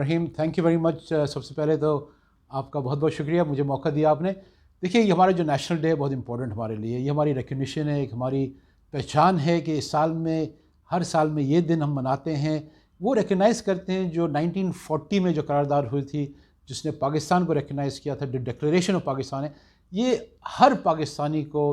Rahim. Thank you very much. सबसे पहले तो आपका बहुत बहुत शुक्रिया, मुझे मौका दिया आपने। देखिए, ये हमारा जो नेशनल डे है बहुत इंपॉर्टेंट हमारे लिए, ये हमारी रिकग्निशन है, एक हमारी पहचान है कि इस साल में, हर साल में ये दिन हम मनाते हैं। वो रिकगनाइज़ करते हैं जो 1940 में जो करारदाद हुई थी, जिसने पाकिस्तान को रिकगनाइज़ किया था, डिक्लेरेशन ऑफ पाकिस्तान है। ये हर पाकिस्तानी को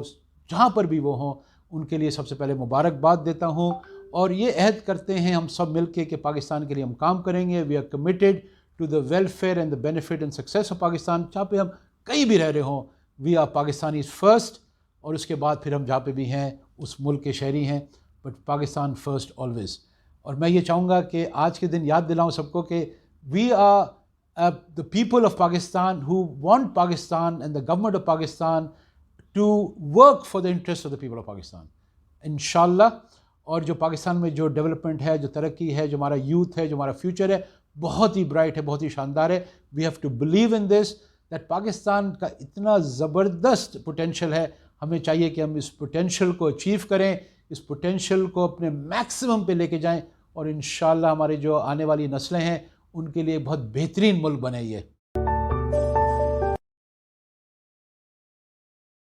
जहाँ पर भी वो हों उनके लिए सबसे पहले मुबारकबाद देता हूँ। और ये अहद करते हैं हम सब मिल के कि पाकिस्तान के लिए हम काम करेंगे। We are committed to the welfare and the benefit and success of Pakistan. जहाँ पे हम कहीं भी रह रहे हों, वी आर पाकिस्तानीज फर्स्ट, और उसके बाद फिर हम जहाँ पे भी हैं उस मुल्क के शहरी हैं, बट पाकिस्तान फर्स्ट ऑलवेज़। और मैं ये चाहूँगा कि आज के दिन याद दिलाऊँ सबको कि we are the people of Pakistan who want Pakistan and the government of Pakistan to work for the interest of the people of Pakistan इंशाल्लाह। और जो पाकिस्तान में जो डेवलपमेंट है, जो तरक्की है, जो हमारा यूथ है, जो हमारा फ्यूचर है, बहुत ही ब्राइट है, बहुत ही शानदार है। We have to believe in this that Pakistan का इतना ज़बरदस्त पोटेंशल है। हमें चाहिए कि हम इस पोटेंशल को अचीव करें, इस पोटेंशल को अपने मैक्सिमम पे लेके जाएं, और इंशाल्लाह हमारे जो आने वाली नस्लें हैं उनके लिए बहुत बेहतरीन मुल्क बने ये।